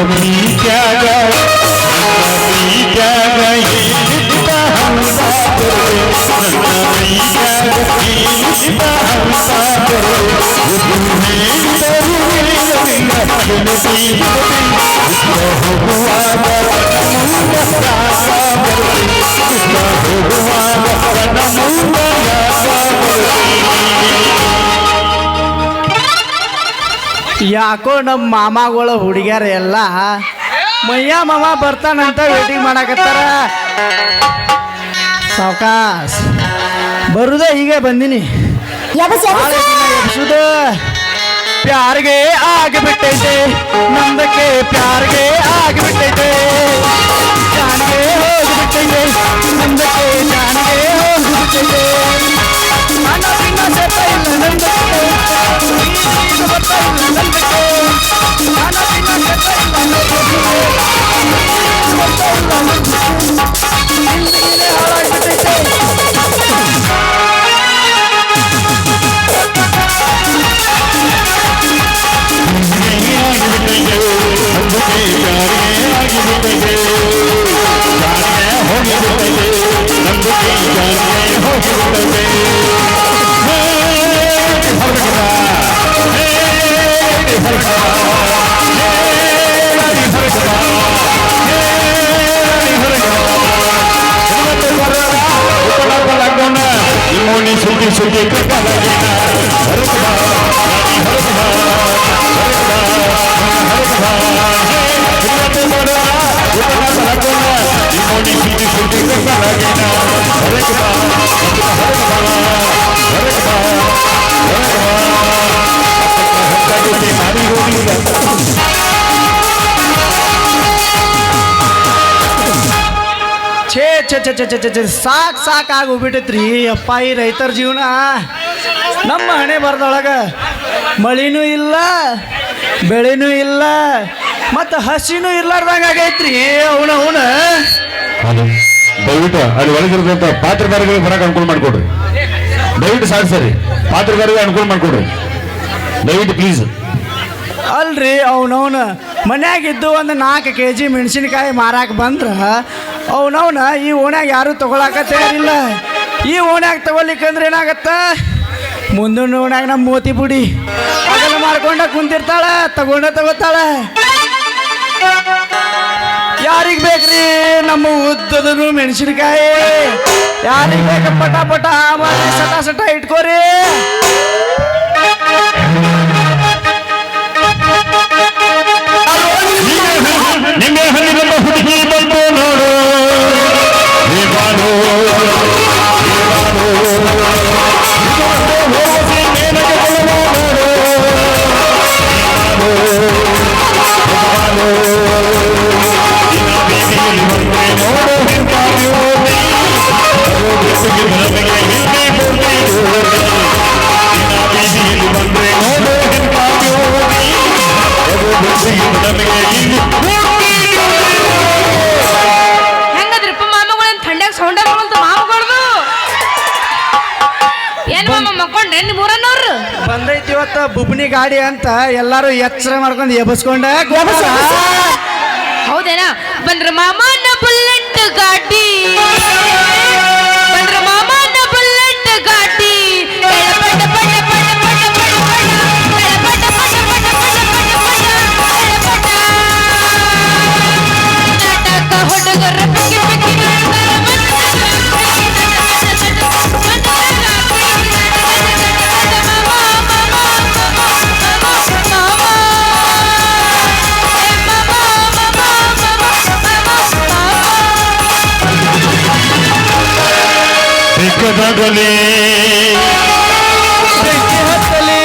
ಪ್ರೀತ್ಯಾಗ ಪ್ರೀತ್ಯಾಗ ಏನಿದ್ದ ಹಂಸಾದರೆ ನನ್ನ ಪ್ರೀತ್ಯಾಗ ಏನಿದ್ದ ಹಂಸಾದರೆ ಇದು ಹೇಳಿದರು ಇಲ್ಲವಿಲ್ಲ ಗೆಳತಿ ಹೋಗುವಾಗ ಮುಂದ ಯಾಕ ಬರಲಿ ಹೋಗುವಾಗ ಮುಂದ ಯಾಕ ಯಾಕೋ ನಮ್ಮ ಮಾಮಾಗಳ ಹುಡುಗ್ಯಾರ ಎಲ್ಲ ಮಯ್ಯ ಮಾಮ ಬರ್ತಾನಂತ ವೇಟಿಂಗ್ ಮಾಡಕತ್ತಾರ. ಸಾವ್ಕಾಸ್ ಬರುದ ಹೀಗೆ ಬಂದಿನಿ. ಎಬ್ಸುದ ಪ್ಯಾರ್ಗೆ ಆಗಿಬಿಟ್ಟೈತೆ ನಂದಕ್ಕೆ ಪ್ಯಾರ್ಗೆ ಆಗಿಬಿಟ್ಟೈತೆ ಜಾನಿಗೆ ಹೋಗಿಬಿಟ್ಟೈತೆ ನಂದಕ್ಕೆ ಜಾನಿಗೆ ಹೋಗಿಬಿಟ್ಟೈತೆ ಅನ್ನ ತಿನ್ನ ಸತ್ತ ಇಲ್ಲ ನಂದಕ್ಕೆ ಬರ್ತಾ ಇಲ್ಲ ನಂದಕ್ಕೆ ಅನ್ನ ತಿನ್ನ ಸತ್ತ ಇಲ್ಲ ಬರ್ತಾ ಇಲ್ಲ ಹಾಳಾಗ್ಬಿಟ್ಟೈತೆ. ಸಾಕಾಗಿ ಹೋಗ್ಬಿಟ್ಟೈತ್ರಿ ಅಪ್ಪ ಈ ರೈತರ ಜೀವನ. ನಮ್ಮ ಹಣೆ ಬರ್ದೊಳಗ ಮಳಿನೂ ಇಲ್ಲ ಬೆಳೆನೂ ಇಲ್ಲ ಮತ್ತು ಹಸಿನೂ ಇರ್ಲಾರ್ದಂಗ ಆಗೈತ್ರಿ. ಅವನ ದಯವಿಟ್ಟು ಅಲ್ಲಿ ಒಳಗಿರೋದಂತ ಪಾತ್ರಗಾರರಿಗೆ ಬರಕ್ಕೆ ಅನುಕೂಲ ಮಾಡಿಕೊಡ್ರಿ. ದಯವಿಟ್ಟು ಸಾಕು ಸರಿ ಪಾತ್ರಗಾರರಿಗೆ ಅನುಕೂಲ ಮಾಡಿಕೊಡ್ರಿ ದಯವಿಟ್ಟು ಪ್ಲೀಸ್. ಅಲ್ರಿ ಅವನವನ ಮನ್ಯಾಗಿದ್ದು ಒಂದು 4 kg ಮೆಣಸಿನ್ಕಾಯಿ ಮಾರಾಕ ಬಂದ್ರ ಅವನವನ ಈ ಓಣ್ಯಾಗ ಯಾರು ತಗೊಳಕ ತಯಾರಿಲ್ಲ. ಈ ಓಣ್ಯಾಗ ತಗೊಳ್ಲಿಕ್ಕಂದ್ರೆ ಏನಾಗತ್ತ, ಮುಂದಿನ ಓಣ್ಯಾಗ ನಮ್ಮ ಮೋತಿ ಬುಡಿ ಅದನ್ನು ಮಾಡ್ಕೊಂಡ ಕುಂತಿರ್ತಾಳ, ತಗೋತಾಳ. ಯಾರಿಗೆ ಬೇಕ್ರಿ ನಮ್ಮ ಉದ್ದದನು ಮೆಣಸಿನ್ಕಾಯಿ? ಯಾರಿಗೆ ಬೇಕ ಪಟ ಪಟ ಮಾಡಿ ಸಟ ಇಟ್ಕೋರಿ. ನಿನ್ನೆ ಹಣ್ಣಿನ ಹುಡುಗಿ ಬಂದು ನೋಡು ಹೆಂಗದ್ರಪ್ಪ ಮಾಮಗಳನ್ನ ಥಂಡ್ಯಾಗ ಸೌಂಡ ಬರಲ್ದು ಮಾಮಗಳದು ಏನ್ ಮಾಮ ಮಕ್ಕೊಂಡ್ರೆ ನಿಮ್ಮೂರನ್ನವ್ರು ಬಂದೈತಿ ಇವತ್ತ ಬುಬ್ನಿ ಗಾಡಿ ಅಂತ ಎಲ್ಲಾರು ಎಚ್ಚರ ಮಾಡ್ಕೊಂಡು ಎಬಸ್ಕೊಂಡ. ಹೌದೇನಾ? ಬಂದ್ರ ಮಾಮನ ಬುಲೆಟ್ ಗಾಡಿ, ಬಂದ್ರ ಮಾಮನ ಬುಲೆಟ್ ಗಾಡಿ, ಪಟ ಪಟ ಪಟ ಪಟ ಪಟ ಪಟ ಪಟ ಪಟ ಪಟ ನಾಟಕ ಹುಡುಗರ ಪಿಕ್ಕಿ ಪಿಕ್ಕಿ ಬೆಕ್ಕದಾಗಲೇ ಬೆಂಕಿ ಹತ್ತಲಿ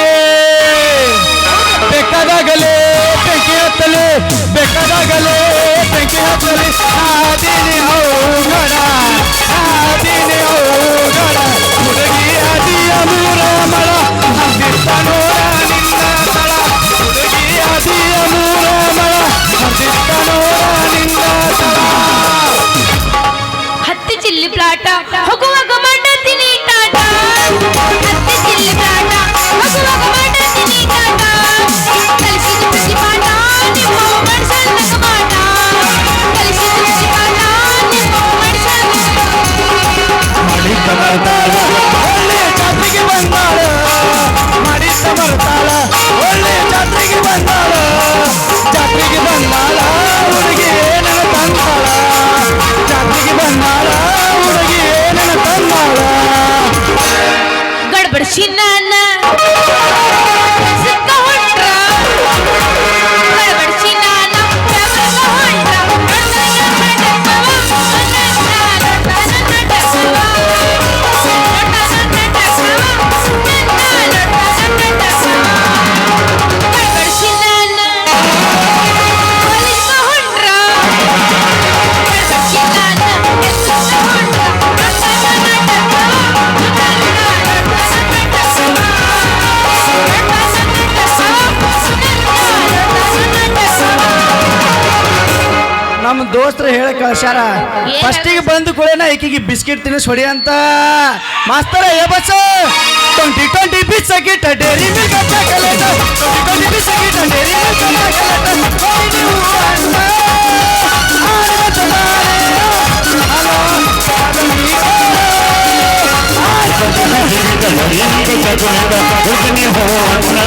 ಬೆಕ್ಕದಾಗಲೇ ಬೆಂಕಿ ಹತ್ತಲಿ ಬೆಕ್ಕದಾಗಲೇ ಬೆಂಕಿ ಹತ್ತಲಿ ಆದೀನಿ ಔಗಡ ಆದೀನಿ ಔಗಡ ಹುಡುಗಿ ಆದಿಯ ಮೂರ ಮಳ ಹಂದಿತ್ತ ನೋಡ ನಿನ್ನ ತಳ ಹುಡುಗಿ ಆದಿಯ ಮೂರ ಮಳ ಹಂದಿತ್ತ ನೋಡ ನಿನ್ನ ತಳ. ಹತ್ತಿ ಚಿಲ್ಲಿ ಪ್ಲಾಟ ಹೋಗುವಾಗ ಮಾಡ್ತೀನಿ ಟಾಟ, ಹತ್ತಿ ಚಿಲ್ಲಿ ಪ್ಲಾಟ ಹೋಗುವಾಗ ಮಾಡ್ತೀನಿ ಟಾಟ, ಕಲಿಸಿದ ಪ್ರತಿ ಪಾಠ ನಿಮ್ಮ ಮನಸ್ಸನ್ನ ಕಳ್ಸಿ ನನ್ನ ಕೆಲ್ಸಕ್ಕ ಹೊಂಟ್ರ ಕಳ್ಬಡ್ಸಿ ನಾನ ಕೆಲ್ಸಕ್ಕ ಹೊಂಟ್ರ ಕಳ್ಬಡ್ಸಿ ನನ್ನ ಕಾಲೇಜ್ಕ ಹೊಂಟ್ರ ಕಳ್ಬಡ್ಸಿ ನಾನ ಕೆಲ್ಸಕ್ಕ ಹೊಂಟ್ರ ನಮ್ಮ ದೋಸ್ತರು ಹೇಳ ಕಳ್ಸ್ಯಾರ ಫಸ್ಟಿಗೆ ಬಂದು ಕೂಡೇನ ಈಕಿಗೆ ಬಿಸ್ಕಿಟ್ ತಿನ್ನಿಸ್ ಹೊಡಿ ಅಂತ ಮಾಸ್ತರ ಏ bus 2020 biscuit dairy milk chocolate 2020 biscuit dairy milk chocolate ನೀವು ಅಣ್ಣ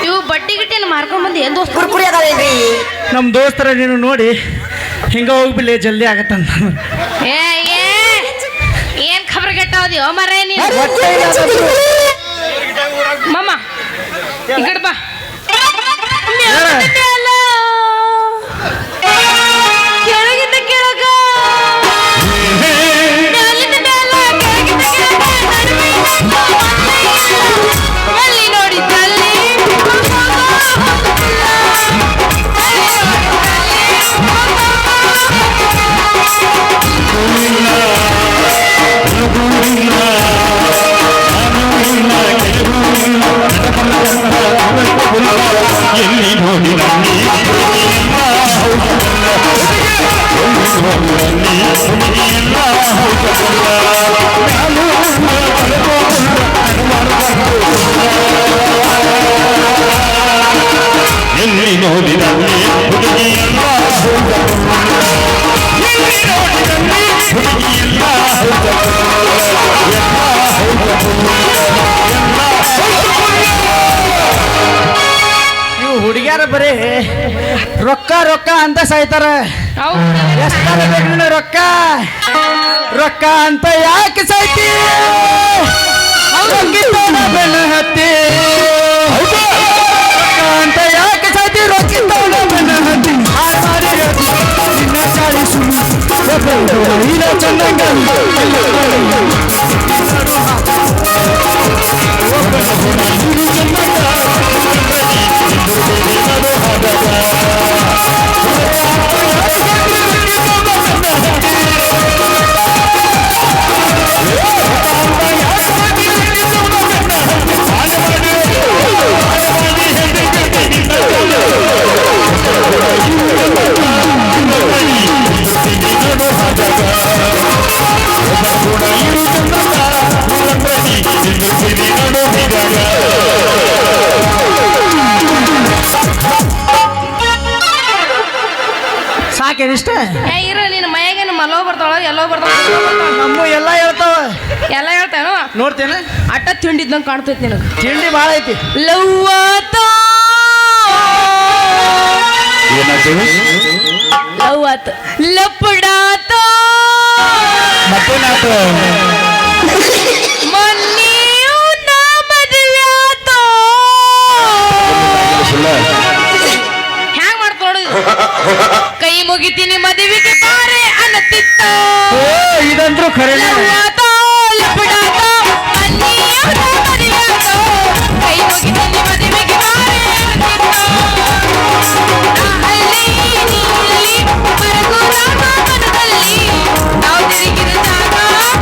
ಇವು ಬಡ್ಡಿ ಗಿಟ್ಟಿಯನ್ನು ಮಾರ್ಕೊಂಡ್ ಬಂದು ಏನ್ ದೋಸ್ತ ಕುರ್ಕುರಿ ಅದಾವೇನ್ರಿ ನಮ್ಮ ದೋಸ್ತರ ನೀನು ನೋಡಿ ಹಿಂಗ ಹೋಗ್ಬಿಡ್ಲಿ ಜಲ್ದಿ ಆಗತ್ತಂತ ಏ ಏ ಏನ್ ಖಬರ್ ಗೆಟ್ಟಾವದಿ ಓ ಮರ ನೀನು ಮಮ್ಮ ಈ ಕಡೆ ಬಾ ಮ್ಯಾಲಿಂದ ಮ್ಯಾಲ, ಕೆಳಗಿಂದ ಕೆಳಗ, ಮ್ಯಾಲಿಂದ ಮ್ಯಾಲ, ಕೆಳಗಿಂದ ಕೆಳಗ, ನಡುವೆ ಇದ್ದ ಒಂದೈದು. ಅಲ್ಲಿ ನೋಡಿದ್ದಲ್ಲಿ ಎಲ್ಲಿ ನೋಡಿ ಬರೀ ರೊಕ್ಕ ರೊಕ್ಕ ಅಂತ ಸಾಯ್ತಾರ. ಹೌದು ಎಷ್ಟಾರ ಬೇಕು ನಿನಗೆ ರೊಕ್ಕ ರೊಕ್ಕ ಅಂತ ಯಾಕೆ ಸಾಯ್ತಿ? ರೊಕ್ಕಿದ್ದವನ ಬೆನ್ನ ಹತ್ತಿ ರೊಕ್ಕ ಅಂತ ಯಾಕೆ ಸಾಯ್ತಿ? ರೊಕ್ಕಿದ್ದವನ ಬೆನ್ನ ಹತ್ತಿ ಹಾಳು ಮಾಡಿ ನಿನ್ನ ಚಾಳಿಸು ಇಲ್ಲ ಚಂದಂಗ ಸಾಕೇನಿಷ್ಟ? ಇರ ನಿನ್ನ ಮೈಯಾಗೇನು ಮಲೋ ಬರ್ತಾಳ ಎಲ್ಲೋ ಬರ್ತಾಳ ನಮ್ಮ ಎಲ್ಲ ಹೇಳ್ತಾವ. ಎಲ್ಲ ಹೇಳ್ತೇನೋ ನೋಡ್ತೇನೆ ಅಟ್ಟ ತಿಂಡಿದ್ದಂಗೆ ಕಾಣ್ತೈತಿ ನಿನಗೆ. ತಿಂಡಿ ಭಾಳ ಐತಿ. ಲವ್ವಾತೋ ಏನಾಗ್ತದೆ ಲವ್ವಾತ ಲಪ್ಪಡಾತೋ ಮತ್ತೇನಾಯ್ತು? ಮೊನ್ನೆಯೂ ನಾ ಮದುವೆ ಆತೋ. ಹ್ಯಾಂಗ ಮಾಡ್ತ ನೋಡಿ ಕೈ ಮುಗಿತೀನಿ ಮದುವೆಗೆ ಬಾರೆ ಅನ್ನತ್ತಿತ್ತು. ಇದಂದ್ರು ಖರೆ. ಲವ್ವಾತೋ ಲಪ್ಪಡಾತೋ ಮೊನ್ನೆಯೂ ನಾ ಮದುವೆ ಆತೋ. ಕೈ ಮುಗಿತೀನಿ ಮದುವೆಗೆ ಬಾರೆ ಅನ್ನತ್ತಿತ್ತು. ಅಲ್ಲಿ ನೀಲಿ ಮರಗುರ ಮನದಲ್ಲಿ ನಾವು ತಿರುಗಿದ ಜಾಗ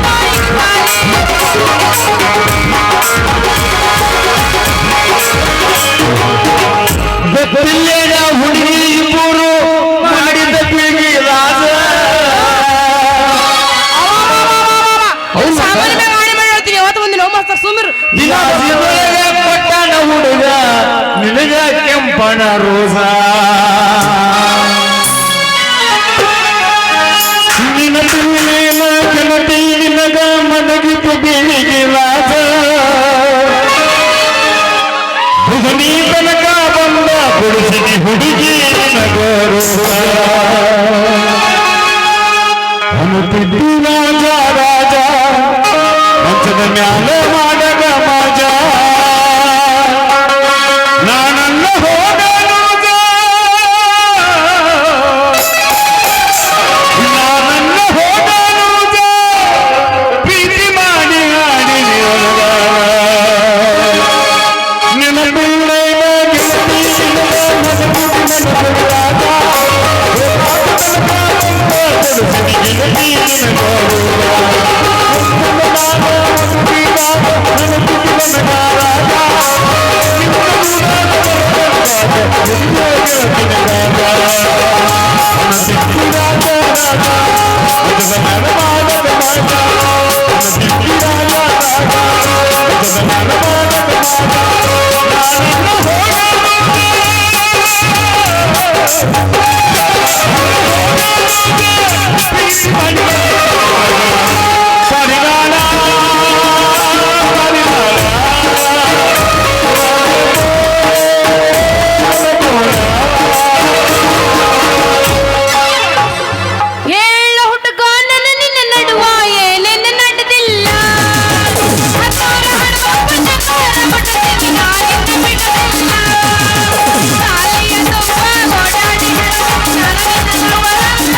ಬಾಯಿಗೆ ಬಾರೆ. ಬೆಲ್ಲಿನ ಹುಡುಗಿ ಇಬ್ಬರು ಮಾಡಿದ ಪೀಳಿಗೆ ರಾಜ. ಸಾಮಾನ್ಯ ಮ್ಯಾಗ ಆಣೆ ಮಾಡಿ ಹೇಳ್ತೀನಿ ಯಾವತ್ತು ಒಂದು ನೋವು ಮಾಸ್ತರ್ ಸುಮಿರ್. ದಿನ ದಿನೊಳಗೆ ಕೊಟ್ಟನ ಹುಡುಗ ನಿನಗ ಕೆಂಪನ ರೋಸ. ನಿನ್ನ ತುಳಿನ ಕೆನತಿ ನಿನಗ ಮನಗಿತು ಬೀಳಿಗೆ ರಾಜ. ಭುವನಿ ತನಕ ಬಂದ ಕೊಡಿಸಿದಿ ಹುಡುಗಿ ನಗರೋಸ. ಅನುತಿದ್ದಿ ರಾಜ ರಾಜ ಮಂಚದ ಮ್ಯಾಲ ಮಾಡಗ ಮಾಜ. ನಾನಲ್ಲ ಹೋಗಲೂಜ ನಾನಲ್ಲ ಹೋಗಲೂಜ ಪ್ರೀತಿ ಮಾಡಿ ಹಾಡಿ ನಿನ್ನ ಬಿಳ್ಳೆ ಹೇಳ ಹುಡುಗ ನನ್ನ ನಿನ್ನ ನಡುವ ಏನೇನ ನಡೆದಿಲ್ಲ. ಹತ್ತಾರ ಹಣವ ಪಂಚಕಾರ ಮಠದಲ್ಲಿ ನಾನಿನ್ನ ಬಿಡಲಿಲ್ಲ. ತಾಯಿಯ ತುಂಬ ಓಡಾಡಿ ನನಗಿನ್ನ ವರಲ್ಲ.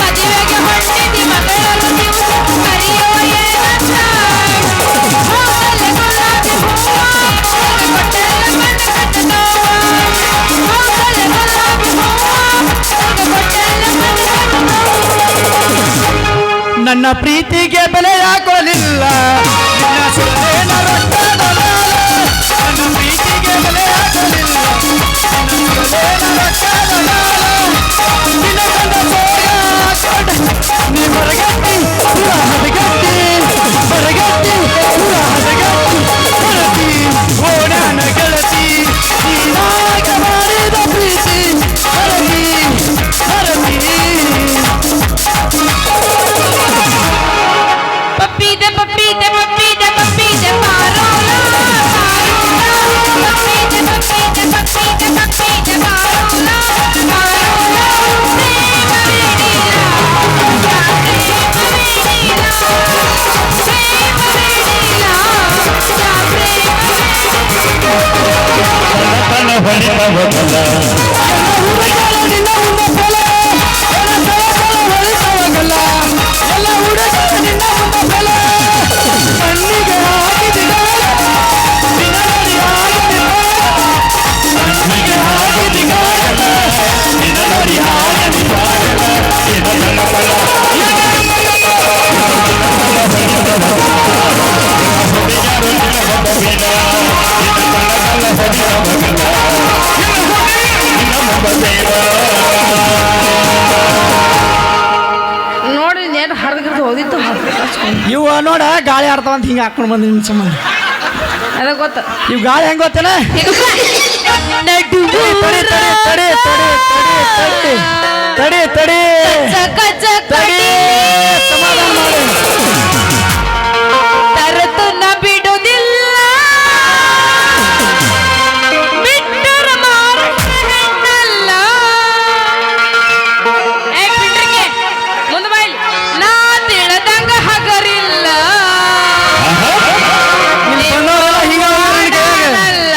ಮದುವೆಗೆ ಹೊರಟಿದ್ದಿ ಮಗಳರು ದಿವಸ ಕರೆಯೋ ಏನಂತ. ಹೋಗಲೆ ಗುಲಾಬಿ ಹೂವ ಕೊಟ್ಟೆಲ್ಲ ಮಣ್ಣ ಕಟ್ಟ ನೋವ. ಹೋಗಲೆ ಗುಲಾಬಿ ಹೂವ ಕೊಟ್ಟೆಲ್ಲ ಮಣ್ಣ ಕಟ್ಟ ನೋವ. ನನ್ನ ಪ್ರೀತಿಗೆ ಬೆಲೆ ಹಾಕೋಲಿಲ್ಲ. ನಿನ್ನ ಸುತ್ತೇನ ರೊಕ್ಕದ ಮೇಲೆ. ನನ್ನ ಪ್ರೀತಿಗೆ ಬೆಲೆ ಹಾಕೋಲಿಲ್ಲ. ನಿನ್ನ ಸುತ್ತೇನ ರೊಕ್ಕದ ಮೇಲೆ. ನಿನ್ನ ಕಂಡ ಸೋಗ ಹಾಕೊಂಡ ನೀ ಹೊರಗಟ್ಟಿ ಪುರ ಹದಗಟ್ಟಿ ಹೊರಗಟ್ಟಿ ಪುರ ಹದಗಟ್ಟಿ ಹೊರತಿ ಓಡಾನ ಗೆಳತಿ. ನೀನಾಗ ಮಾಡಿದ ಪ್ರೀತಿ ಹರತಿ ಹರತಿ. ಪಪ್ಪೀದೆ ಪಪ್ಪೀದೆ ಪಪ್ಪೀದೆ ಪಪ್ಪೀದೆ ಪಾರೋಲ ಪಾರೋಲ. ಪಪ್ಪೀದೆ ಪಪ್ಪೀದೆ ಪಪ್ಪೀದೆ ಪಪ್ಪೀದೆ ಹೊಡಿತಾವಲ್ಲ ನಿನ್ನ ಮುಂದೆ ಬೆಲೆ ಹೊಳಿತಾವಾಗಲ್ಲ ಎಲ್ಲ ಹುಡುಗರು ನಿನ್ನ ಮುಂದೆ ಬೆಲೆ ಕಣ್ಣಿಗೆ ಹಾಕಿದಿನ ನೋಡಿ ನೇಟ್ ಹರಿದ್ಗಿರ್ದು ಹೋದಿತ್ತು ಇವ ನೋಡ ಗಾಳಿ ಆಡ್ತಾವಂತ ಹಿಂಗೆ ಹಾಕೊಂಡು ಬಂದು ನಿಮ್ಮ ಸಂಬಂಧ ಅದ ಗೊತ್ತ ಇವ್ ಗಾಳಿ ಹೆಂಗ್ ಗೊತ್ತೇನ ತಡಿ ತಡಿ ತಡಿ ಸಮಾಧಾನ ಮಾಡಿ ತರತನ ಬಿಡುವುದಿಲ್ಲ ಬಿಟ್ಟರ ಮಾರಣ್ಣ ಹೆಣ್ಣಲ್ಲ ಬಿಟ್ರಿಗೆ ಮುಂದೆ ಬಾಯ್ಲಿ ನಾ ತಿಳದಂಗ ಹಗರಿಲ್ಲ ಅಲ್ಲ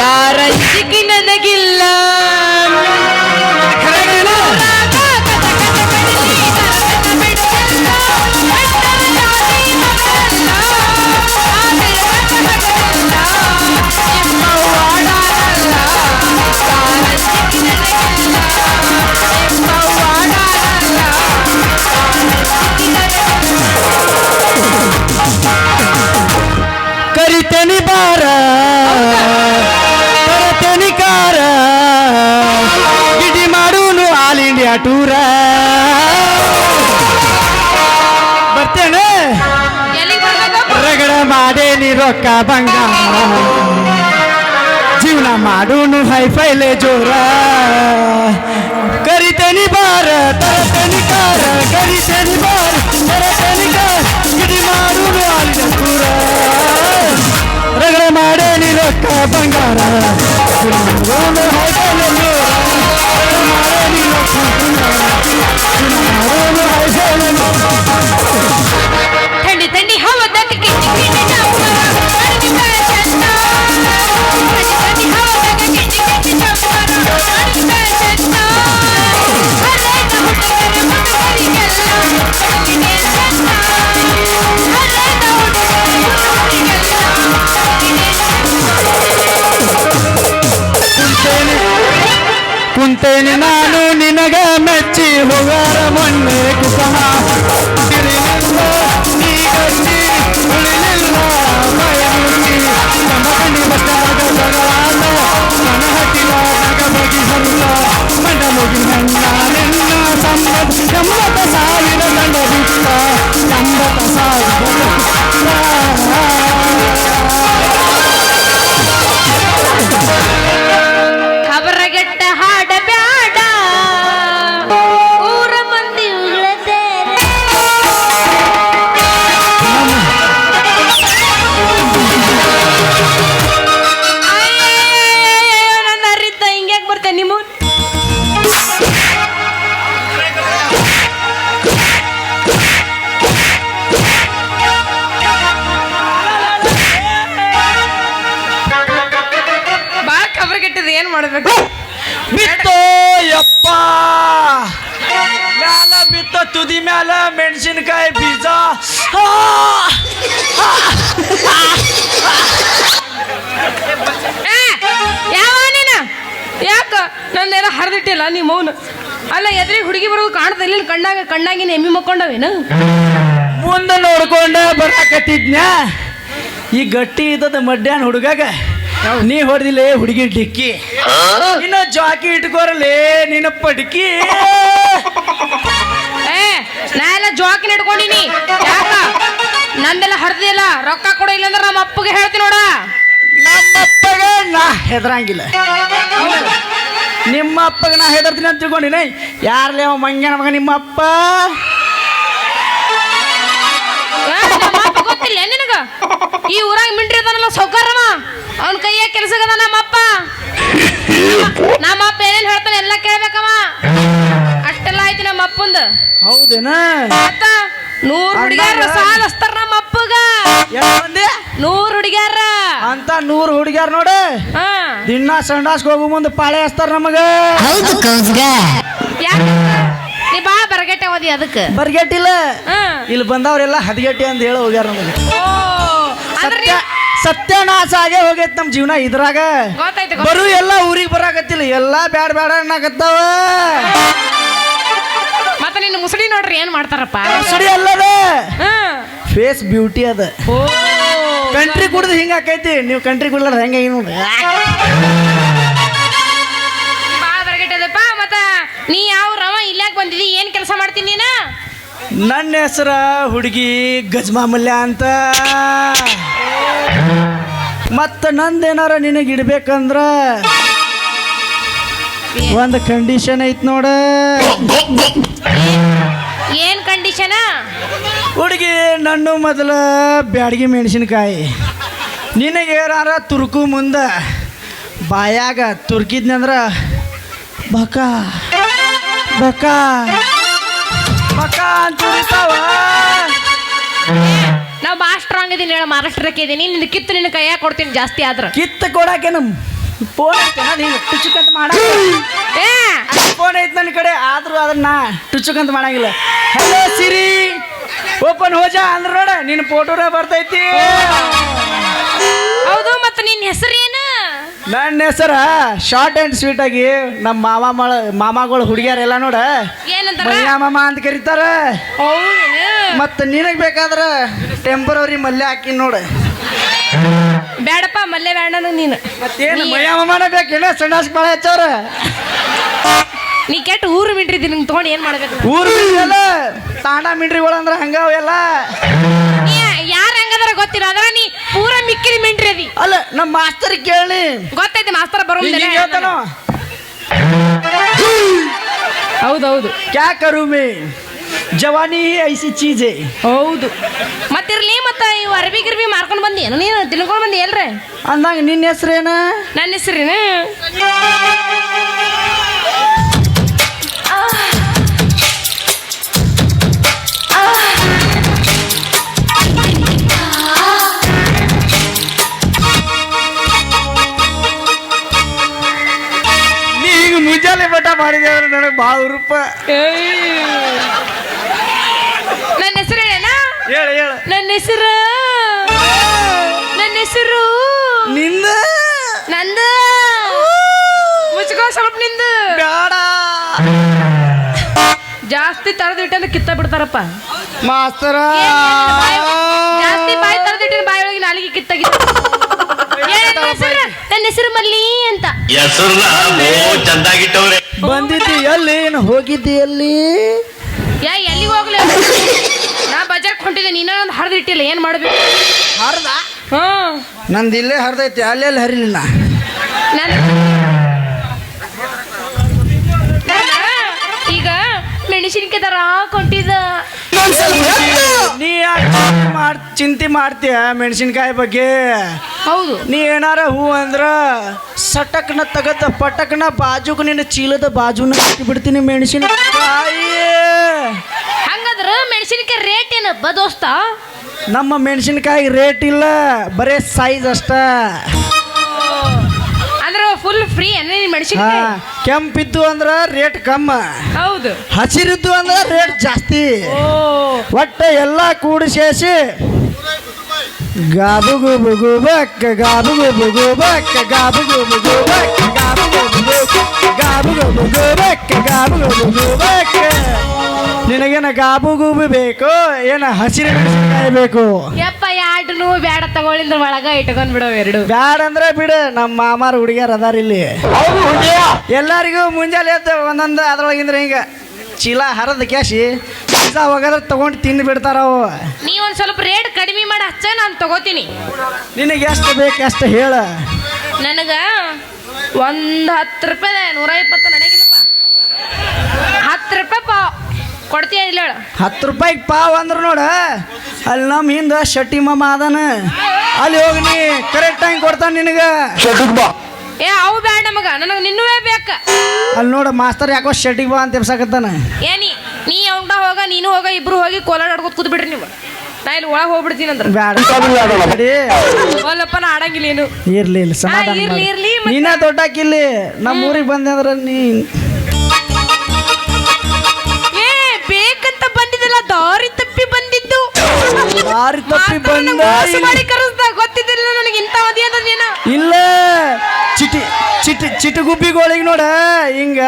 ಯಾರ ಅಂಜಿಕೆ ನನಗಿಲ್ಲ ಕರಿತೇನಿ ಬಾರ ತರತೇನಿ ಕಾರ ಗಿಡಿ ಮಾಡೂನು ಆಲ್ ಇಂಡಿಯಾ ಟೂರ ಬರ್ತೇನೆ ರಗಡ ಮಾಡೇನಿ ರೊಕ್ಕ ಬಂಗಾರ ಜೀವನ ಮಾಡೂನು ಹೈಫೈಲೆ ಜೋರ ಕರಿತೇನಿ ಬಾರ ತರತೇನಿ ಕಾರ ಕರಿತೇನಿ ಬಾರ ತರತೇನಿ ಕಾರ ಗಿಡಿ ಮಾಡೂನು ಆಲ್ ಇಂಡಿಯಾ ಟೂರ ರಗಡ ಮಾಡೇನಿ ರೊಕ್ಕ ಬಂಗಾರ ಥಂಡಿ ಥಂಡಿ ಹವದಾಗ ಕಿಚ್ಚಿ ಕಿಚ್ಚಿ ಚಪ್ಪರ ಅಡಿಗೆ ಚಂದ ಥಂಡಿ ಹವದಾಗ ಕಿಚ್ಚಿ ಕಿಚ್ಚಿ ಚಪ್ಪರ ಅಡಿಗೆ ಚಂದ ಹರೇನ ಹುಡುಗರ ಹುಡುಗರಿಗೆಲ್ಲ ಅಡಿಗೆ ಚಂದ ಹರೇನ ಹುಡುಗರ ಕುಂತೇನೆ ನಾನು ನಿನಗ ಮೆಚ್ಚಿ ಹೋಗಾರ ಮೊನ್ನೆ ಕುಸಮ ತಿರಿಲಿಲ್ಲ ನೀ ಗಟ್ಟಿ ಉಳಿಲಿಲ್ಲ ಭಯ ಮುಚ್ಚಿ ನಮ್ಮ ಕಣ್ಣಿ ಬಸ್ತಾಗ ಜಗಳಾದ ಮನ ಹತ್ತಿಲ ನಗ ಬಗೆಹರಿಲ್ಲ ಮಂಡ ಮುಗಿ ನನ್ನ ನಿನ್ನ ಸಂಬಂಧ 80,000 ದಂಡ ಬಿಟ್ಟ 80,000 ಖಬರಗೆಟ್ಟ ಹಾಡ ಬ್ಯಾಡ ಊರ ಮಂದಿ ಉಳತೇನೆ ನನ್ನ ಅರಿತ ಹಿಂಗ್ಯಾಕ್ ಬರ್ತೇನೆ ನಿಮ್ಮ ಬಾ ಖಬರಗೆಟ್ಟದ ಏನ್ ಮಾಡ್ಬೇಕು ಬಿತ್ತೋ ಯಪ್ಪ ಮ್ಯಾಲ ಬಿತ್ತ ತುದಿ ಮ್ಯಾಲ ಮೆಣಸಿನಕಾಯಿ ಬೀಜ ಯಾವ ನೀನ ಯಾಕ ನಂದೇನ ಹರಿದಿಟ್ಟಿಲ್ಲ ನೀ ಮೌನ ಅಲ್ಲ ಎದ್ರಿಗೆ ಹುಡುಗಿ ಬರೋದು ಕಾಣ್ತಿಲ್ಲ ಕಣ್ಣಾಗಿನ ಎಮ್ಮಿ ಮಕ್ಕೊಂಡವೇನು ಮುಂದೆ ನೋಡ್ಕೊಂಡ ಬರಾಕತ್ತಿದ್ನ ಈ ಗಟ್ಟಿ ಇದ್ದದ ಮಡ್ಯಾನ ಹುಡುಗಾಗ ನೀ ಹೊಡೆದಿಲ್ಲೇ ಹುಡುಗಿ ಡಿಕ್ಕಿ ಇನ್ನ ಜಾಕಿ ಇಟ್ಕೋರಲೇ ನಿನ್ನ ಪಡ್ಕಿ ನಾ ಎಲ್ಲ ಜೋಕಿನ ಇಟ್ಕೊಂಡಿನಿ ಯಾಕ ನಂದೆಲ್ಲ ಹರಿದಿಲ್ಲ ರೊಕ್ಕ ಕೊಡ ಇಲ್ಲಂದ್ರ ನಮ್ಮ ಅಪ್ಪಗೆ ಹೇಳ್ತೀನಿ ನೋಡ ನಮ್ಮಪ್ಪಗ ನಾ ಹೆದರಂಗಿಲ್ಲ ನಿಮ್ಮ ಅಪ್ಪಗ ನಾ ಹೆದರ್ತೀನಿ ಅಂತ ತಿಳ್ಕೊಂಡಿನ ಯಾರ್ಲೇ ಅವ ಮಂಗ್ಯನ ಮಗ ನಿಮ್ಮ ಅಪ್ಪ ನಮ್ಮ ಅಪ್ಪ ಗೊತ್ತಿಲ್ಲ ನಿನಗ ಈ ಊರಾಗ ಮಿಂಟ್ರಿ ಅದಾನಲ್ಲ ಸೌಕಾರವ ಅವನ ಕೈಯಾಗ ಕೆಲಸಗದ ನಮ್ಮಪ್ಪ ಏನೇನ್ ಹೇಳ್ತಾನೆ ಎಲ್ಲ ಕೇಳ್ಬೇಕವ ಅಷ್ಟೆಲ್ಲ ಆಯ್ತು ನಮ್ಮ ಅಪ್ಪಂದ ಹೌದೇನ ಮತ್ತ 100 ಹುಡುಗ್ಯಾರ ಸಾಲ ಹಚ್ತಾರ ನಮ್ಮ ಅಪ್ಪಗ 100 ಹುಡುಗ್ಯಾರ ಅಂತ ಅಂತ 100 ಹುಡುಗ್ಯಾರ ನೋಡ ಹಾ ದಿನ ಸಂಡಾಸ್ಗೆ ಹೋಗು ಮುಂದೆ ಪಾಳೆ ಹಚ್ತಾರ ನಮಗ ಯಾಕ ನೀ ಬಾಳ ಬರಗಟ್ಟೆ ಓದಿ ಅದಕ್ಕೆ ಬರ್ಗೆಟ್ಟಿಲ್ಲ ಹಾ ಇಲ್ಲಿ ಬಂದವ್ರೆಲ್ಲ ಹದಗೆಟ್ಟಿ ಅಂತ ಹೇಳಿ ಹೋಗ್ಯಾರ ನಮಗೆ ಓ ಅಂದ್ರೆ ಸತ್ಯ ಸತ್ಯನಾಶ ಆಗೇ ಹೋಗೈತ್ ನಮ್ ಜೀವನ ಇದ್ರಾಗ ಗೊತ್ತಾಯ್ತು ಬರು ಎಲ್ಲ ಊರಿಗೆ ಬರಾಕತ್ತಿಲ್ಲ ಎಲ್ಲ ಬ್ಯಾಡ ಬ್ಯಾಡ ಅನ್ನಕತ್ತಾವ ಮತ್ತೆ ನಿನ್ನ ಮುಸುಡಿ ನೋಡ್ರಿ ಏನ್ ಮಾಡ್ತಾರಪ್ಪ ಸುಡಿ ಅಲ್ಲದ ಹಾ ಫೇಸ್ ಬ್ಯೂಟಿ ಅದ ಓ ಕಂಟ್ರಿ ಕುಡ್ದು ಹಿಂಗ ಆಕೈತಿ ನೀವು ಕಂಟ್ರಿ ಕುಡ್ಲಾರ ಹೆಂಗ ನೋಡ್ರಿ ಬಾಳ ಬರಗಟ್ಟೆ ಅದಪ್ಪ ಮತ್ತ ನೀ ಯಾವ ರವ ಇಲ್ಲಾಕ್ ಬಂದಿದಿ ಏನ್ ಕೆಲಸ ಮಾಡ್ತೀನಿ ನೀನ ನನ್ನ ಹೆಸರ ಹುಡುಗಿ ಗಜ್ಮಾಮಲ್ಯ ಅಂತ ಮತ್ತ ನಂದೇನಾರ ನಿನಗೆ ಇಡ್ಬೇಕಂದ್ರ ಒಂದು ಕಂಡೀಷನ್ ಐತ್ ನೋಡ ಏನ್ ಕಂಡೀಷನ್ ಹುಡುಗಿ ನನ್ನ ಮೊದಲ ಬ್ಯಾಡಗಿ ಮೆಣಸಿನಕಾಯಿ ನಿನಗೆ ಏನಾರ ತುರ್ಕು ಮುಂದ ಬಾಯಾಗ ತುರ್ಕಿದ್ನಂದ್ರ ಬಕ ಬಕ ಬಕ ಅಂತ ತುರಿತಾವ ನಾವ್ ಬಾಳ ಸ್ಟ್ರಾಂಗ್ ಇದೀನಿ ಹೇಳ ಮಹಾರಾಷ್ಟ್ರಕ್ಕೆ ಇದೀನಿ ನಿನ್ನ ಕಿತ್ತು ನಿನ್ನ ಕೈಯಾಗ ಕೊಡ್ತೀನಿ ಜಾಸ್ತಿ ಆದ್ರ ಕಿತ್ತ ಕೊಡಾಕೆ ನಮ್ ಫೋನ್ ಐತೆ ಹಿಂಗೆ ಟುಚುಕಂತ ಮಾಡ ಏ ಫೋನ್ ಐತೆ ನನ್ನ ಕಡೆ ಆದ್ರೂ ಅದನ್ನ ಟುಚುಕಂತ ಮಾಡಂಗಿಲ್ಲ ಹಲೋ ಸಿರಿ ಓಪನ್ ಹೋಜ ಅಂದ್ರ ನೋಡ ನಿನ್ನ ಫೋಟೋನ ಬರ್ತೈತಿ ಹೌದು ಮತ್ತೆ ನಿನ್ನ ಹೆಸರು ಏನು ನನ್ನ ಹೆಸರ ಶಾರ್ಟ್ ಆ್ಯಂಡ್ ಸ್ವೀಟ್ ಆಗಿ ನಮ್ಮ ಮಾಮಗಳು ಹುಡುಗಿಯರೆಲ್ಲ ನೋಡ ಏನಂತಾರ ಮಲ್ಯ ಮಾಮ ಅಂತ ಕರೀತಾರ ಹೌದೇನು ಮತ್ತು ನಿನಗೆ ಬೇಕಾದ್ರ ಟೆಂಪರರಿ ಮಲ್ಯ ಹಾಕಿ ನೋಡ ಬೇಡಪ್ಪ ಮಲ್ಲೆ ಬೇಡ ನೀನು ಮತ್ತೇನು ಮಯ್ಯ ಮಾಮನ ಬೇಕೇನ ಸಂಡಾಸ್ ಬಾಳ ಹೆಚ್ಚವ್ರ ನೀ ಕೆಟ್ಟ ಊರು ಮಿಂಟ್ರಿದ್ದಿ ನಿಂಗೆ ತೊಗೊಂಡು ಏನು ಮಾಡ್ಬೇಕು ಊರು ಎಲ್ಲ ತಾಂಡ ಮಿಂಡ್ರಿಗಳು ಅಂದ್ರೆ ಹಂಗಾವ ಎಲ್ಲ ಯಾರು ಹಂಗದಾರ ಗೊತ್ತಿಲ್ಲ ಅದ್ರ ನೀ ಪೂರ ಮಿಕ್ಕಿದ ಮಿಂಟ್ರಿ ಅದಿ ಅಲ್ಲ ನಮ್ಮ ಮಾಸ್ತರ್ ಕೇಳಿ ಗೊತ್ತೈತಿ ಮಾಸ್ತರ್ ಬರೋ ಹಿಂಗ್ ಹಿಂಗ್ ಹೇಳ್ತಾನೋ ಹೌದೌದು ಕ್ಯಾ ಕರು ಮೇ ಜವಾನಿ ಐಸಿ ಚೀಜೆ ಹೌದು ಮತ್ತಿರ್ಲಿ ಮತ್ತೆ ಇವು ಅರ್ಬಿ ಗಿರ್ಬಿ ಮಾರ್ಕೊಂಡು ಬಂದಿ ಏನು ನೀನು ತಿಳ್ಕೊಂಡು ಬಂದಿ ಎಲ್ರಿ ಅಂದಂಗ ನಿನ್ನ ಹೆಸ್ರೇನ ನನ್ನ ಹೆಸರೇನು ನೀ ಈಗ ಮುಂಜಾನೆ ಬಟ್ಟ ಮಾಡಿದೆ ಅಂದ್ರೆ ನನಗೆ ಭಾಳ ರೂಪ ನನ್ನ ಹೆಸರು ಹೇಳೇನ ಹೇಳ ಹೇಳ ನನ್ನ ಹೆಸರು ನಿಂದ ನಂದು ಮುಚ್ಕೋ ಸ್ವಲ್ಪ ನಿಂದು ಬೇಡ ಜಾಸ್ತಿ ತರದ್ ಇಟ್ಟಂದ್ರೆ ಕಿತ್ತ ಬಿಡ್ತಾರಪ್ಪ ಮಾಸ್ತರ ಜಾಸ್ತಿ ಬಾಯಿ ತರದ್ ಇಟ್ಟಿನ ಬಾಯಿ ಒಳಗೆ ನಾಲಿಗೆ ಕಿತ್ತಾಗಿತ್ತು ನನ್ನ ಹೆಸರು ಮಲ್ಲಿ ಅಂತ ಚಂದಾಗಿಟ್ಟವ್ರೆ ಬಂದಿದ್ದಿ ಎಲ್ಲಿ ಏನು ಹೋಗಿದ್ದಿ ಎಲ್ಲಿ ಎಲ್ಲಿಗೆ ಹೋಗ್ಲಿ ನಾ ಬಜಾರ್ಕ್ ಹೊಂಟಿದ್ದೆ ನೀನೊಂದು ಹರಿದು ಇಟ್ಟಿಲ್ಲ ಏನ್ ಮಾಡ್ಬೇಕು ಹರ್ದ ಹ್ಮ್ ನಂದು ಇಲ್ಲೇ ಹರಿದೈತಿ ಅಲ್ಲೆಲ್ಲಿ ಹರಿಲಿಲ್ಲ ಈಗ ಮೆಣಸಿನ್ಕಾಯಿ ತರ ಕೊಂಡಿದ್ದ ನೀ ಯಾಕೆ ಚಿಂತೆ ಮಾಡ್ತೀಯ ಮೆಣಸಿನ್ಕಾಯಿ ಬಗ್ಗೆ ಹೌದು ನೀ ಏನಾರ ಹೂ ಅಂದ್ರ ಸಟಕ್ನ ತಗದ ಪಟಕ್ನ ಬಾಜುಕ್ ನಿನ್ನ ಚೀಲದ ಬಾಜುನ ಬಿಡ್ತೀನಿ ಮೆಣಸಿನಕಾಯಿ ಹಂಗಾದ್ರ ಮೆಣಸಿನ್ಕಾಯಿ ರೇಟ್ ಏನಪ್ಪ ದೋಸ್ತ ನಮ್ಮ ಮೆಣಸಿನಕಾಯಿ ರೇಟ್ ಇಲ್ಲ ಬರೇ ಸೈಜ್ ಅಷ್ಟ ಅಂದ್ರೆ ಫುಲ್ ಫ್ರೀ ಅಂದ್ರೆ ಹಾ ಮೆಣಸಿನ್ಕಾಯಿ ಕೆಂಪಿದ್ದು ಅಂದ್ರ ರೇಟ್ ಕಮ್ಮ ಹೌದು ಹಸಿರಿದ್ದು ಅಂದ್ರ ರೇಟ್ ಜಾಸ್ತಿ ಒಟ್ಟ ಎಲ್ಲ ಕೂಡಿಸೇಸಿ ಗಾಬು ಗುಬು ಗುಬಕ್ಕ ಗಾಬು ಗುಬು ಗುಬಕ್ಕ ಗಾಬು ಗುಬು ಗುಬಕ್ಕ ಗಾಬು ಗುಬು ಗಾಬು ಗುಬು ಗುಬಕ್ಕ ಗಾಬು ಗುಬು ಗುಬಕ್ಕ ನಿನಗೇನ ಗಾಬು ಗೂಬು ಬೇಕು ಏನ ಹಸಿರು ಮೆಣಸಿನಕಾಯಿ ಬೇಕು ಯಪ್ಪ ಯಾಟನು ಬ್ಯಾಡ ತಗೊಳಿಂದ್ರ ಒಳಗ ಇಟ್ಕೊಂಡ್ ಬಿಡೋ ಎರಡು ಬ್ಯಾಡ ಅಂದ್ರೆ ಬಿಡು ನಮ್ಮ ಮಾಮಾರ ಹುಡುಗಿಯರ್ ಅದಾರ ಇಲ್ಲಿ ಎಲ್ಲರಿಗೂ ಮುಂಜಾನೆ ಎದ್ದು ಒಂದೊಂದು ಅದ್ರೊಳಗಿಂದ್ರೆ ಹಿಂಗ ಚೀಲ ಹರದ ಕ್ಯಾಶಿ ಪೀಸಾ ಹೋಗೋದ್ರ ತಗೊಂಡು ತಿಂದು ಬಿಡ್ತಾರ ಅವು ನೀ ಒಂದ್ ಸ್ವಲ್ಪ ರೇಟ್ ಕಡಿಮೆ ಮಾಡಿ ಹಚ್ಚ ನಾನು ತಗೋತೀನಿ ನಿನಗೆ ಎಷ್ಟು ಬೇಕು ಅಷ್ಟು ಹೇಳ ನನಗ ಒಂದ್ 10 ರೂಪಾಯಿ 120 ನಡೆಗಿಲ್ಲಪ್ಪ 10 ರೂಪಾಯಿ ಪಾವ್ ಕೊಡ್ತೀಯ ಇಲ್ಲ ಹೇಳು 10 ರೂಪಾಯಿಗೆ ಪಾವ್ ಅಂದ್ರೆ ನೋಡ ಅಲ್ಲಿ ನಮ್ಮ ಹಿಂದ ಶೆಟ್ಟಿ ಮಾಮ ಅದಾನ ಅಲ್ಲಿ ಹೋಗಿ ನೀ ಕರೆಕ್ಟ್ ಟೈಮ್ ಕೊಡ್ತಾನೆ ನಿನಗೆ ಏ ಅವು ಬೇಡ ನಮಗ ನನಗೆ ನಿನ್ನವೇ ಬೇಕ ಅಲ್ಲಿ ನೋಡ ಮಾಸ್ತರ್ ಯಾಕೋ ಶೆಟ್ಟಿಗೆ ಬಾ ಅಂತ ಎಬ್ಸಾಕತ್ತಾನ ನೀ ಅವನ ಹೋಗ ನೀನು ಹೋಗ ಇಬ್ರು ಹೋಗಿ ಕೋಲಾಡ ಆಡ್ಕೊತ ಕೂತ್ ಬಿಡ್ರಿ ನೀವು ನಾ ಇಲ್ಲಿ ಒಳಗೆ ಹೋಗ್ಬಿಡ್ತೀನಿ ಅಂದ್ರ ಬ್ಯಾಡ ನಡಿ. ಒಲ್ಲಪ್ಪ ನಾ ಆಡಂಗಿಲ್ಲ ಏನು ಇರ್ಲಿ ಇಲ್ಲ ಸಮಾಧಾನ ಇರ್ಲಿ, ಮಾಡು. ಇರ್ಲಿ, ಮತ್ತೆ? ನೀನ ದೊಡ್ಡಾಕಿಲ್ಲಿ ನಮ್ಮ ಊರಿಗೆ ಬಂದೆ ಅಂದ್ರ ನೀ ಏ ಬೇಕಂತ ಬಂದಿದ್ದಲ್ಲ ದಾರಿ ತಪ್ಪಿ ಬಂದಿದ್ದು ದಾರಿ ತಪ್ಪಿ ಮಾಸ್ತರನ್ನ ಬಂದ ಮೋಸ ಮಾಡಿ ಕರೆಸ್ದ ಗೊತ್ತಿದ್ದಿಲ್ಲ ನನಗೆ ಇಂಥ ಮದಿ ಅಂತ ನೀನು ಇಲ್ಲ ಚಿಟಗುಬ್ಬಿಗಳಿಗೆ ನೋಡ ಹಿಂಗ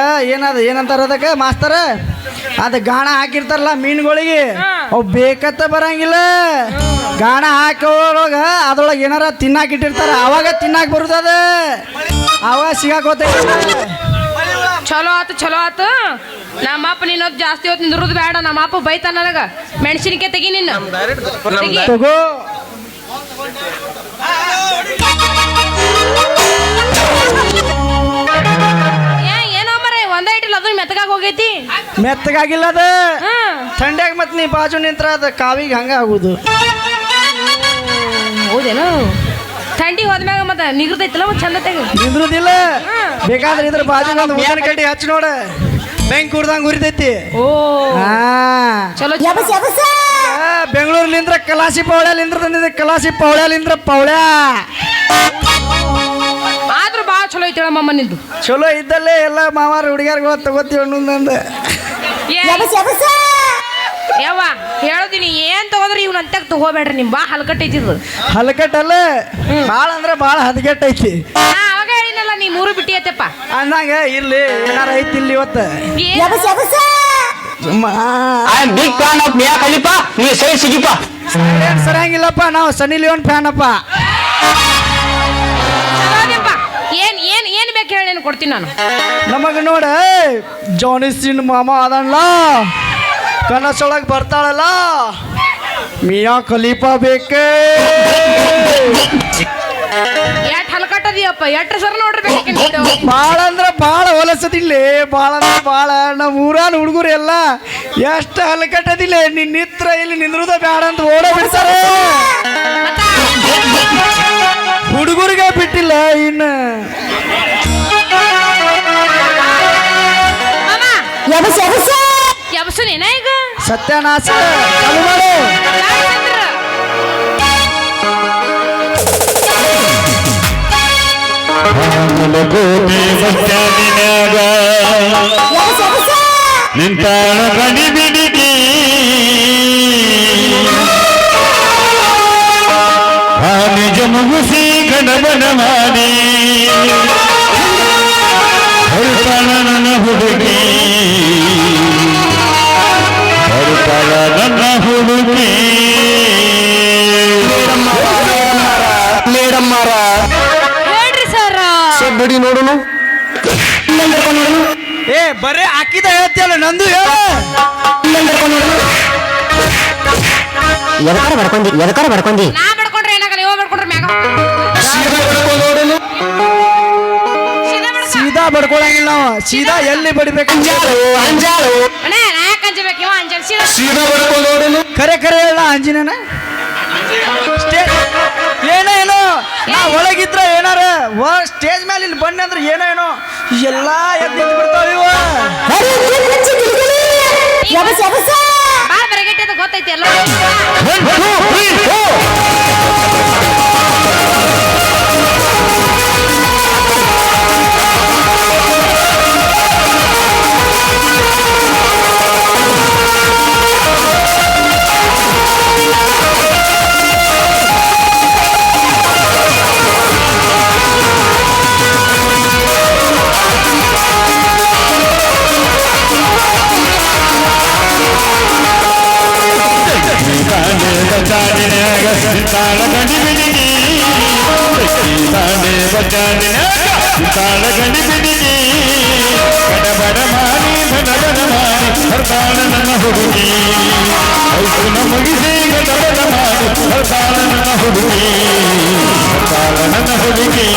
ಏನಂತಾರ ಅದಕ್ಕೆ ಮಾಸ್ತರ ಅದು ಗಾಣ ಹಾಕಿರ್ತಾರಲ್ಲ ಮೀನುಗಳಿಗೆ ಅವು ಬೇಕತ್ತ ಬರಂಗಿಲ್ಲ ಗಾಣ ಹಾಕೋಳಗ ಅದ್ರೊಳಗೆ ಏನಾರ ತಿನ್ನಾಕಿಟ್ಟಿರ್ತಾರ ಅವಾಗ ತಿನ್ನಾಕ ಬರುತ್ತದ ಅವಾಗ ಸಿಗಾಕೋತೈತಿ ಚಲೋ ಆತು ನಮ್ಮ ಅಪ್ಪ ನೀನು ಜಾಸ್ತಿ ಹೊತ್ತು ನಿಂದ್ರದು ಬೇಡ ನಮ್ಮ ಅಪ್ಪ ಬೈತ ನನಗ ಮೆಣಸಿನಕಾಯಿ ತೆಗಿ ನಿನ್ನ ತೆಗಿ. ತಗೋ ಏನೋ ಮರೆ ಒಂದ ಇಟ್ಟಿಲ್ಲ ಅದನ್ನ ಮೆತ್ತಗಾಗಿ ಹೋಗೈತಿ ಮೆತ್ತಗಾಗಿಲ್ಲ ಅದ ಹ್ಮ್ ಥಂಡ್ಯಾಗ ಮತ್ತೆ ನೀ ಬಾಜು ನಿಂತ್ರ ಅದ ಕಾವಿಗೆ ಹಂಗ ಆಗುದು ಹೌದೇನು ಥಂಡಿ ಹೋದ್ಮ್ಯಾಗ ಮತ್ತೆ ನಿಗರ್ತೈತಿಲ್ಲ ಮತ್ತೆ ಚಂದ ತೆಗ ನಿಂದ್ರುದಿಲ್ಲ ಬೇಕಾದ್ರೆ ಇದ್ರ ಬಾಜು ಒಂದು ಊದಿನ ಕಡ್ಡಿ ಹಚ್ಚಿ ನೋಡ ಬೆಂಕಿ ಉರ್ದಂಗ ಉರಿತೈತಿ ಓ ಹಾ ಚಲೋ ಬೆಂಗಳೂರ್ಲಿಂದ್ರ ಕಲಾಸಿ ಪೌಳ್ಯಾಲಿಂದ್ರ ತಂದಿದ್ದೆ ಕಲಾಸಿ ಪೌಳ್ಯಾಲಿಂದ್ರ ಪೌಳ್ಯ ಆದ್ರೂ ಭಾಳ ಚಲೋ ಐತಿ ಹೇಳಮ್ಮ ನಿಂದು ಚಲೋ ಇದ್ದಲ್ಲೇ ಎಲ್ಲ ಮಾವಾರ ಹುಡುಗಿಯರ್ಗಳು ತಗೋತೀವಿ ಅನ್ನೊಂದಂದ ಯಾವ ಹೇಳೋದಿನಿ ಏನ್ ತಗೋದ್ರಿ ಇವ್ನ ಅಂತ ತಗೋಬೇಡ್ರಿ ನಿಮ್ ಬಾ ಹಲ್ಕಟ್ಟೈತಿದ್ ಹಲಕಟ್ಟಲ್ಲ ಭಾಳ ಅಂದ್ರೆ ಭಾಳ ಹದಗೆಟ್ಟ ಐತಿ ಅವಾಗ ಹೇಳಿನಲ್ಲ ನೀ ಮೂರು ಬಿಟ್ಟಿ ಐತಪ್ಪ ಅಂದಂಗ ಇಲ್ಲಿ ಏನಾರ ಐತಿ ಇಲ್ಲಿ ಇವತ್ತು big fan of Mia Khalifa ನೀ ಸೈಡ್ ಸಿಗಿಪ್ಪ ಸರಿಯಂಗಿಲ್ಲಪ್ಪ ನಾವು ಸನಿ ಲಿಯೋನ್ ಫ್ಯಾನ್ ಅಪ್ಪ ಏನ್ ಏನ್ ಏನ್ ಬೇಕು ಹೇಳಿ ಕೊಡ್ತೀನಿ ನಾನು ನಮಗ ನೋಡ ಜಾನಿಸಿನ್ ಮಾಮ ಅದನ್ಲ ಕನಸೊಳಗೆ ಬರ್ತಾಳಲ್ಲ ಮಿಯಾ ಖಲೀಫಾ ಬೇಕೇ ಎಟ್ ಹಲ್ಕಟ್ಟದಿಯಪ್ಪ ಎಟ್ ಸರ್ ನೋಡ್ರಿ ಭಾಳ ಅಂದ್ರೆ ಭಾಳ ಹೊಲಸದಿಲ್ಲ ಭಾಳ ಅಂದ್ರೆ ಭಾಳ ನಮ್ಮ ಊರಾನ ಹುಡುಗರು ಎಲ್ಲ ಎಷ್ಟು ಹಲಕಟ್ಟದಿಲ್ಲ ನಿನ್ನ ನಿತ್ರ ಇಲ್ಲಿ ನಿಂದ್ರುದ ಬೇಡ ಅಂತ ಓಡ ಬಿಡ್ತಾರೆ ಹುಡುಗರಿಗೆ ಬಿಟ್ಟಿಲ್ಲ ಇನ್ನು ಯಬಸನೇನ ಈಗ ಸತ್ಯನಾಶ ಚಾಲು ಮಾಡು ಕೋಟೆ ಸತ್ಯಾದಿನ್ಯಾಗ ನಿಂತಾಳ ಗಣಿ ಬಿಡಿಗಿ ಆ ನಿಜ ಮುಗಿಸಿ ಗಣಬನ ಮಾಡಿ ಹೊರತಾಳ ನನ್ನ ಹುಡುಗಿ ಹೊರತಾಳ ನನ್ನ ಹುಡುಗಿ ಮೇಡಮ್ಮಾರ ಹೇಳ್ರಿ ಸರ್ ಬಡಿ ನೋಡೋಣ ಏ ಬರೀ ಹಾಕಿದ ಹೇಳ್ತಿಯಲ್ಲ ನಂದು ಹೇಳ ಎದಕಾರ ಬರ್ಕೊಂಡಿ ನಾ ಬಡ್ಕೊಂಡ್ರೆ ಏನಾಗಲ್ಲ ಇವ ಬಡ್ಕೊಂಡ್ರೆ ಮ್ಯಾಗ ಸೀದಾ ಬಡ್ಕೊಳಂಗಿಲ್ಲ ನಾವು ಸೀದಾ ಎಲ್ಲಿ ಬಡಿಬೇಕು ಅಂಜಾಳು ಅಣ್ಣ ನಾ ಯಾಕೆ ಅಂಜಬೇಕು ಇವ ಅಂಜಲ್ ಸೀದಾ ಬರ್ಕೊಂಡು ನೋಡೋಣ ಖರೆ ಖರೆ ಹೇಳ ಅಂಜಿನ ಏನೋ ನಾ ಒಳಗಿದ್ರ ಏನಾರ ಸ್ಟೇಜ್ ಮೇಲೆ ಇಲ್ಲಿ ಬನ್ನಿ ಅಂದ್ರೆ ಏನೋ ಎಲ್ಲ ಎದ್ದು ಬಿಡ್ತಾವ ಇವ ಭಾಳ ಬರಗಟ್ಟೆ ಅದು ಗೊತ್ತೈತಿ ಎಲ್ಲ ತಾಳ ಗಂಡಿ ಬಿಡಿಗಿ ತಾಳ ಗಂಡಿ ಬಿಡಿಗಿ ಬಡ ಮಾಡಿ ಧನ ಮಾಡಿ ಹರ್ತಾಳ ನನ್ನ ಹುಡುಗಿ ಐದು ಮುಗಿಸಿ ಗಡಬಡ ಮಾಡಿ ಹರ್ತಾಳ ನನ್ನ ಹುಡುಗಿ ಹರ್ತಾಳ ನನ್ನ ಹುಡುಗಿ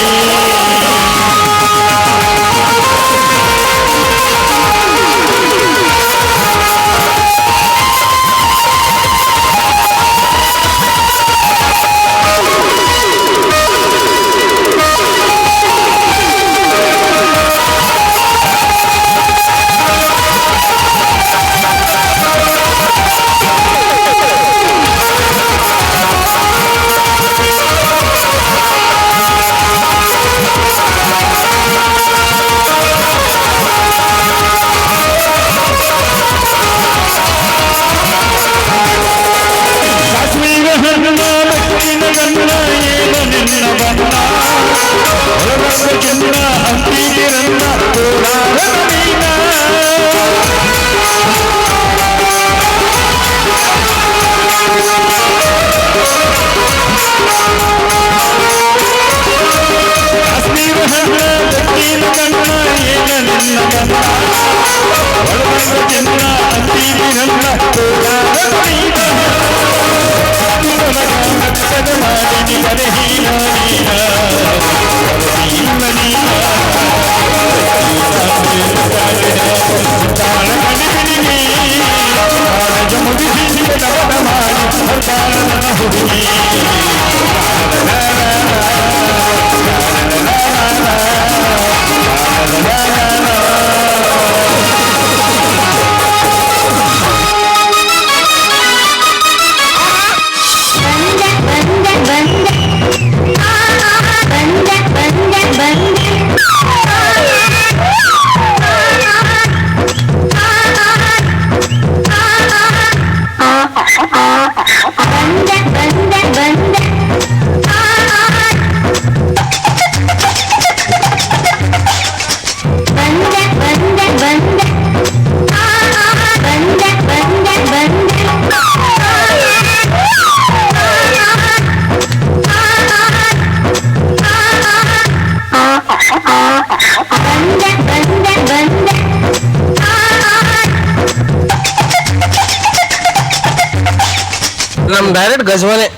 ನಮ್ ಡೈರೆಕ್ಟ್ ಗಜವಾನೆ